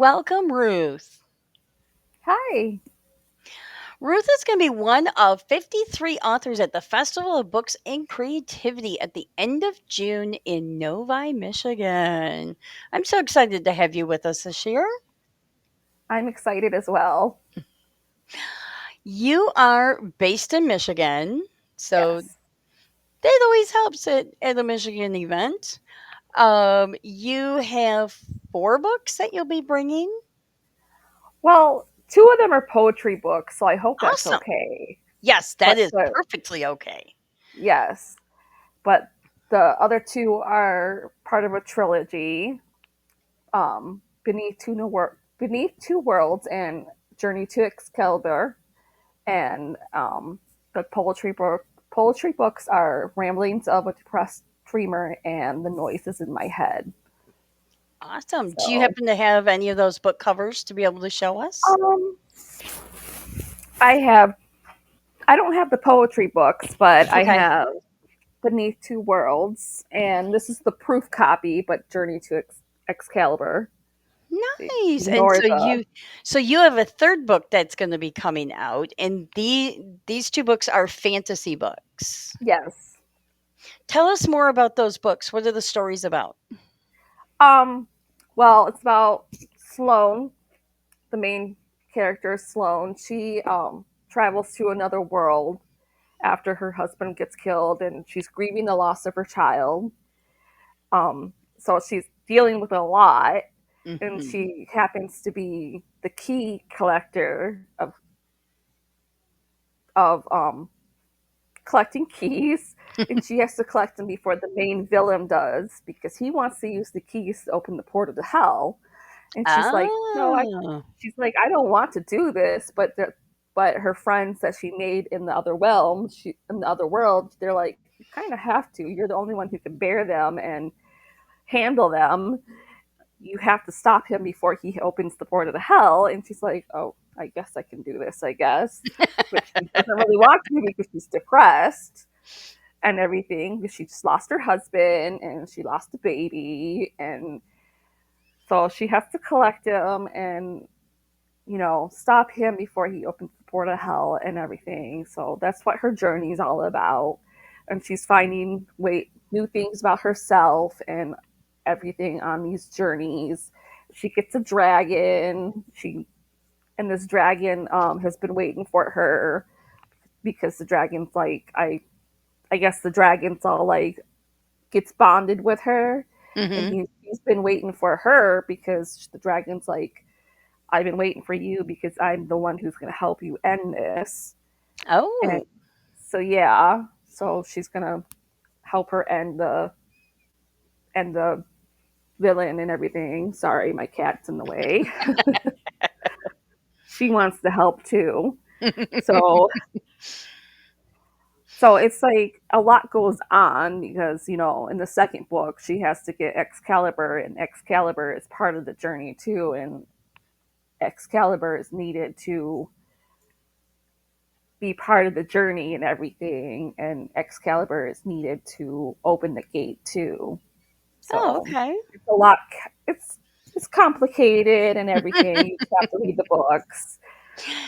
welcome, Ruth. Hi, Ruth is going to be one of 53 authors at the Festival of Books and Creativity at the end of June in Novi, Michigan. I'm so excited to have you with us this year. I'm excited as well. You are based in Michigan, so Yes. that always helps at a Michigan event. You have 4 books that you'll be bringing. Well, two of them are poetry books, so I hope that's Awesome. okay. Yes, that But is the perfectly okay. yes, but the other two are part of a trilogy. Beneath Two Worlds and Journey to Excalibur, and the poetry books are Ramblings of a Depressed Dreamer and The Noises in My Head. Awesome. Do you So, happen to have any of those book covers to be able to show us? um, I have I don't have the poetry books, but I Okay. have Beneath Two Worlds, and this is the proof copy, but Journey to Excalibur. Nice. And Ignore the so you have a third book that's going to be coming out, and these 2 books are fantasy books. yes. Tell us more about those books. What are the stories about? Um, well, it's about Sloane. The main character is Sloane. She travels to another world after her husband gets killed, and she's grieving the loss of her child. So she's dealing with a lot, and Mhm. she happens to be the key collector of collecting keys, and she has to collect them before the main villain does because he wants to use the keys to open the portal to hell. And she's like, "No, I." Ah. She's like, "I don't want to do this," but her friends that she made in the other realm, in the other world, they're like, "You kind of have to. You're the only one who can bear them and handle them. You have to stop him before he opens the portal to hell." And she's like, "Oh, I guess I can do this, I guess." But she doesn't really want to because she's depressed and everything because she just lost her husband and she lost a baby. And so she has to collect him and, stop him before he opens the portal to hell and everything. So that's what her journey is all about. And she's finding new things about herself and everything on these journeys. She gets a dragon. And this dragon has been waiting for her because the dragon's like I guess the dragon's all like gets bonded with her, and Mhm. he's been waiting for her because the dragon's like, I've been waiting for you because I'm the one who's going to help you end this. And Oh. so yeah, so she's gonna help her end the villain and everything. Sorry, my cat's in the way. She wants to help too. So it's like a lot goes on because, in the second book, she has to get Excalibur, and Excalibur is part of the journey too. And Excalibur is needed to be part of the journey and everything. And Excalibur is needed to open the gate too. Oh, So okay. it's a lot, it's complicated and everything. You just have to read the books.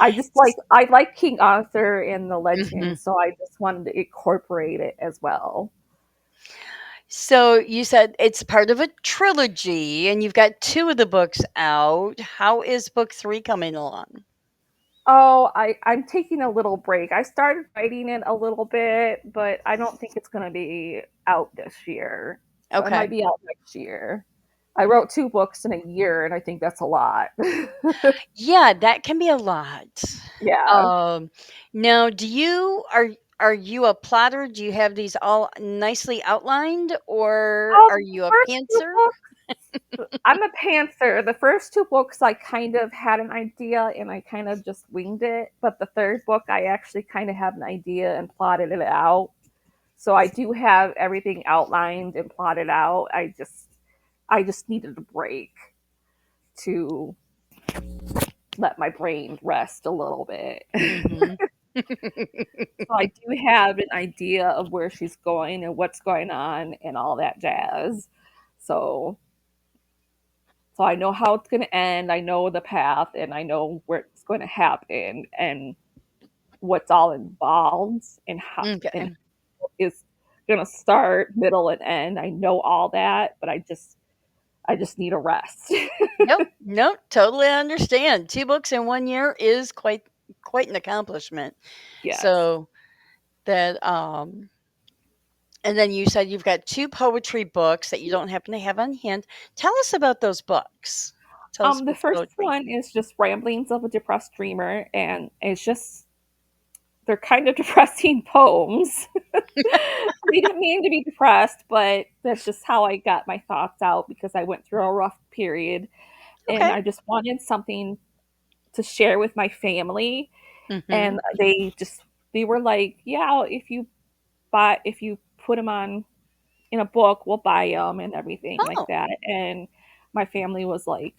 I like King Arthur and the Mhm. legends, so I just wanted to incorporate it as well. So you said it's part of a trilogy and you've got 2 of the books out. How is book 3 coming along? Oh, I'm taking a little break. I started writing it a little bit, but I don't think it's going to be out this year. So it might Okay. be out next year. I wrote 2 books in a year, and I think that's a lot. Yeah, that can be a lot. Yeah. Um, Now, are you a plotter? Do you have these all nicely outlined, or are The you a first two pantser? books, I'm a pantser. The first 2 books, I kind of had an idea and I kind of just winged it. But the third book, I actually kind of have an idea and plotted it out. So I do have everything outlined and plotted out. I just needed a break to let my brain rest a little bit. Mhm. So I do have an idea of where she's going and what's going on and all that jazz. So So I know how it's going to end. I know the path and I know where it's going to happen and what's all involved and Okay. how is going to start, middle and end. I know all that, but I just need a rest. Nope, nope, totally understand. 2 books in 1 year is quite an accomplishment. Yes. So that, and then you said you've got 2 poetry books that you don't happen to have on hand. Tell us about those books. Tell us The about the first poetry. one is just Ramblings of a Depressed Dreamer, and it's just they're kind of depressing poems. They didn't mean to be depressed, but that's just how I got my thoughts out because I went through a rough period and Okay. I just wanted something to share with my family. And Mhm. they were like, "Yeah, if you put them on in a book, we'll buy them and everything like Oh. that." And my family was like,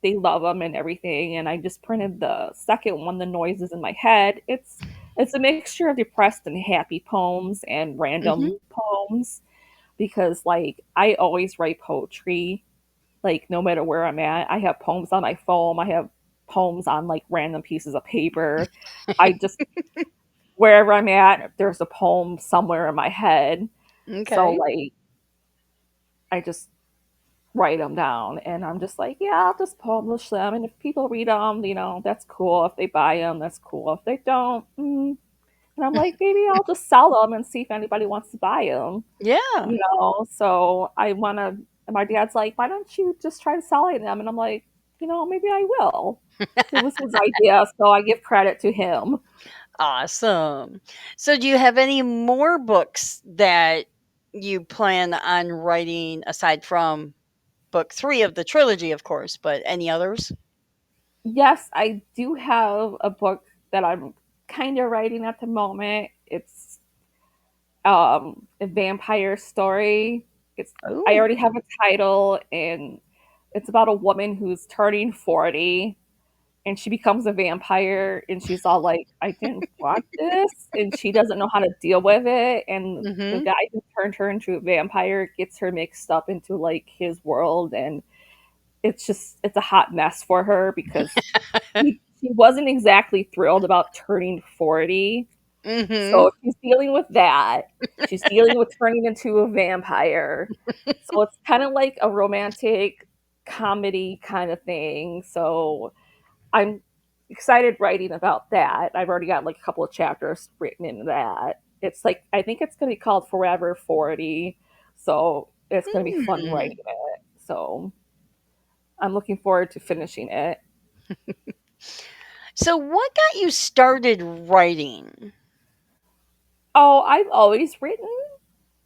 they love them and everything. And I just printed the second one, The Noises in My Head. It's a mixture of depressed and happy poems and Mhm. random poems because like I always write poetry like no matter where I'm at. I have poems on my phone. I have poems on like random pieces of paper. I just wherever I'm at, there's a poem somewhere in my head. So Okay. like I just write them down and I'm just like, yeah, I'll just publish them. And if people read them, that's cool. If they buy them, that's cool. If they don't, and I'm like, maybe I'll just sell them and see if anybody wants to buy them. Yeah. So I want to. My dad's like, why don't you just try selling them? And I'm like, maybe I will. It was his idea, so I give credit to him. Awesome. So do you have any more books that you plan on writing aside from book 3 of the trilogy, of course, but any others? Yes, I do have a book that I'm kind of writing at the moment. It's a vampire story. It's I Oh. already have a title and it's about a woman who's turning 40 and she becomes a vampire and she's all like, I didn't want this, and she doesn't know how to deal with it, and the Mhm. guy who turned her into a vampire gets her mixed up into like his world, and it's a hot mess for her because she wasn't exactly thrilled about turning 40. Mhm. So she's dealing with that. She's dealing with turning into a vampire. So it's kind of like a romantic comedy kind of thing. So I'm excited writing about that. I've already got like a couple of chapters written in that. It's like I think it's going to be called Forever 40. So it's going to be fun Mm. writing it. So I'm looking forward to finishing it. So what got you started writing? Oh, I've always written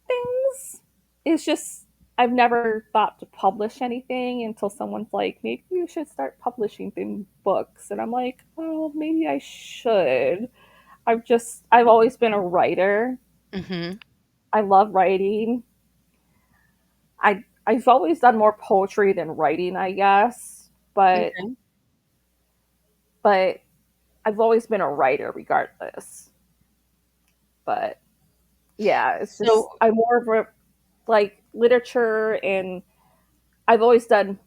things. It's just I've never thought to publish anything until someone's like, maybe you should start publishing books. And I'm like, oh, maybe I should. I've always been a writer. Mhm. I love writing. I've always done more poetry than writing, I guess. Okay. But I've always been a writer regardless. But yeah, it's just So I'm more of a like literature, and I've always done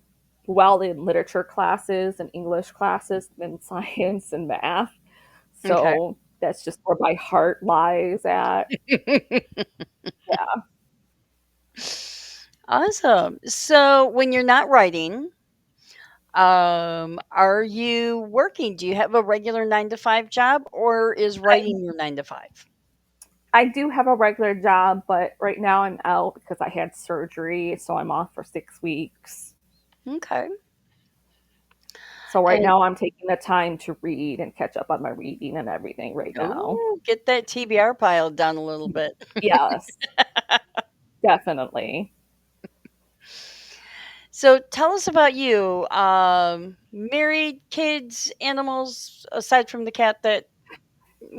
well in literature classes and English classes than science and math. okay. So that's just where my heart lies at. Yeah. Awesome. So when you're not writing, are you working? Do you have a regular 9 to 5 job or is I writing your 9 to 5? I do have a regular job, but right now I'm out because I had surgery, so I'm off for 6 weeks. Okay. So right And now I'm taking the time to read and catch up on my reading and everything right now. oh, get that TBR piled down a little bit. Yes, definitely. So tell us about you. Married, kids, animals, aside from the cat that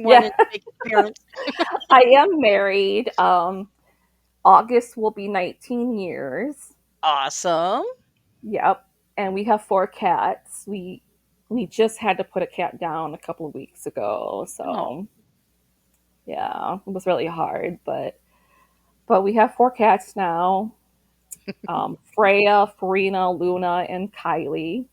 Yeah, wanted to make its appearance. I am married. August will be 19 years. Awesome. Yep. And we have 4 cats. We just had to put a cat down a couple of weeks ago. Oh, So, yeah, it was really hard, but we have 4 cats now. Freya, Farina, Luna, and Kylie.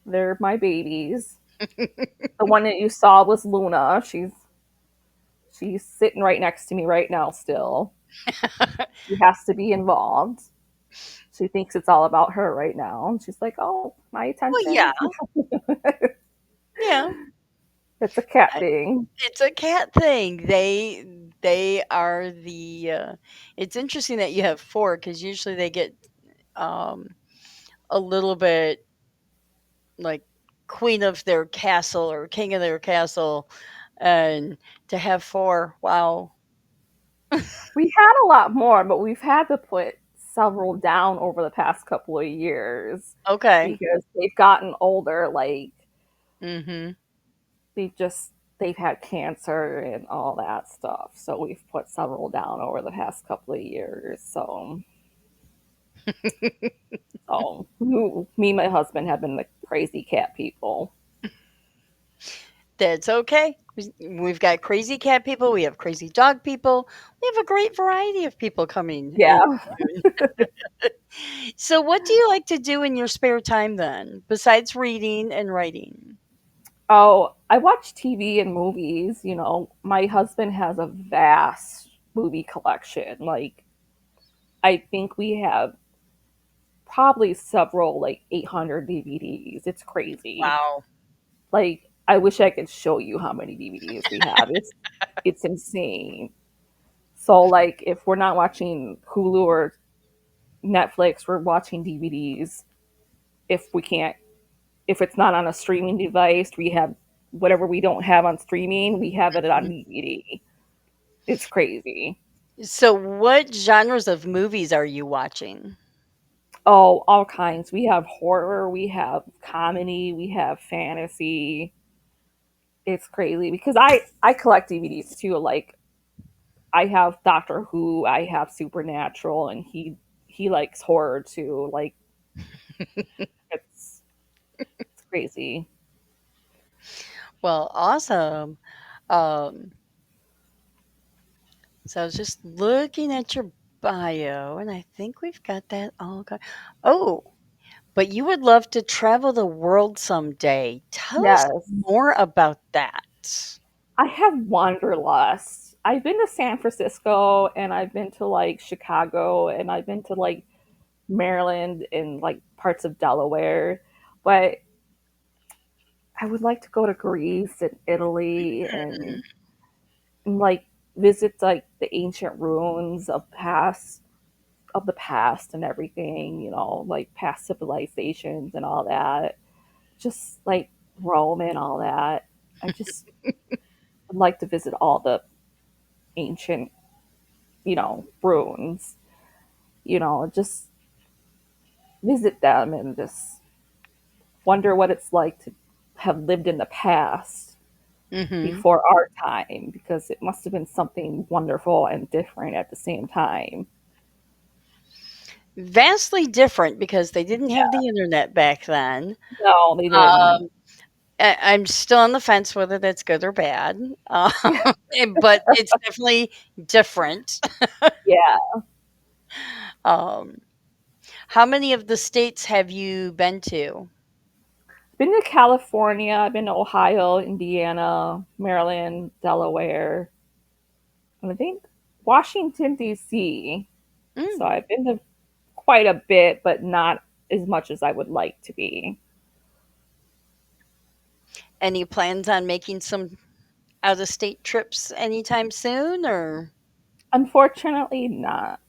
They're my babies. The one that you saw was Luna. She's sitting right next to me right now still. She has to be involved. She thinks it's all about her right now. And she's like, "Oh, my Well, yeah, attention." yeah. It's a cat I- thing. It's a cat thing. They are the. It's interesting that you have four because usually they get um a little bit like queen of their castle or king of their castle, and to have four, wow. We had a lot more, but we've had to put several down over the past couple of years Okay. because they've gotten older. Like Mhm. they've had cancer and all that stuff. So we've put several down over the past couple of years. Me and my husband have been the crazy cat people. That's okay. We've got crazy cat people, we have crazy dog people. We have a great variety of people coming in Yeah. June. So what do you like to do in your spare time then, besides reading and writing? Oh, I watch TV and movies. You know, my husband has a vast movie collection. Like, I think we have probably several, like 800 DVDs. It's crazy. Wow. Like, I wish I could show you how many DVDs we have. It's insane. So, like, if we're not watching Hulu or Netflix, we're watching DVDs. If we can't, if it's not on a streaming device, we have whatever we don't have on streaming, we have it on DVD. It's crazy. So what genres of movies are you watching? Oh, all kinds. We have horror, we have comedy, we have fantasy. It's crazy because I collect DVDs too. Like I have Doctor Who, I have Supernatural, and he likes horror too. Like it's it's crazy. Well, awesome. Um, so I was just looking at your bio, and I think we've got that all got. Oh, but you would love to travel the world someday. Tell us Yes. more about that. I have wanderlust. I've been to San Francisco and I've been to like Chicago and I've been to like Maryland and like parts of Delaware. But I would like to go to Greece and Italy and like visit like the ancient ruins of the past and everything, you know, like past civilizations and all that. Just like Rome and all that. I just would like to visit all the ancient, ruins, just visit them and just wonder what it's like to have lived in the past Hmm. before our time because it must have been something wonderful and different at the same time. Vastly different because they didn't have the internet back then. No, they didn't. Um, I'm still on the fence whether that's good or bad, but it's definitely different. Yeah. Um, how many of the states have you been to? Been to California, I've been to Ohio, Indiana, Maryland, Delaware, and I think Washington, D.C. So Mm. I've been to quite a bit, but not as much as I would like to be. Any plans on making some out of state trips anytime soon, or Unfortunately, not.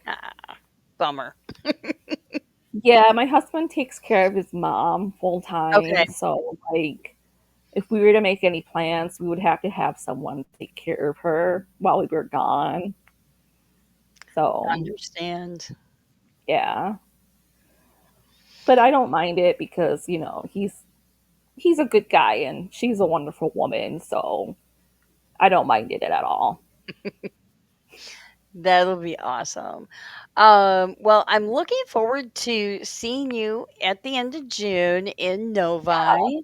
ah, bummer? Yeah, my husband takes care of his mom full Okay, time. So, like, if we were to make any plans, we would have to have someone take care of her while we were gone. So, understand. yeah. But I don't mind it because, he's a good guy and she's a wonderful woman. So, I don't mind it at all. That'll be awesome. Well, I'm looking forward to seeing you at the end of June in Novi.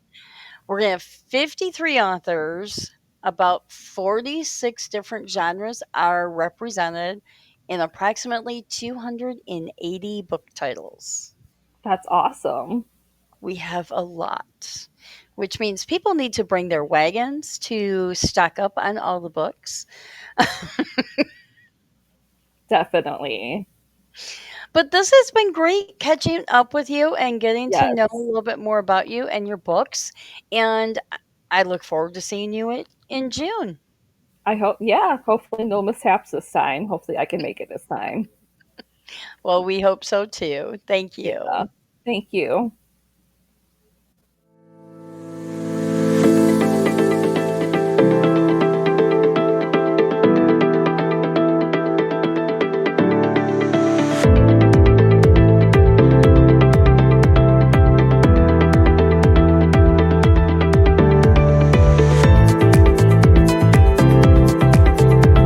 We're going to have 53 authors, about 46 different genres are represented, and approximately 280 book titles. That's awesome. We have a lot, which means people need to bring their wagons to stock up on all the books. Definitely. But this has been great catching up with you and getting to know a Yes. little bit more about you and your books. And I look forward to seeing you in June. I hope, yeah, hopefully no mishaps this time. Hopefully I can make it this time. Well, we hope so too. Thank Yeah. you. Thank you.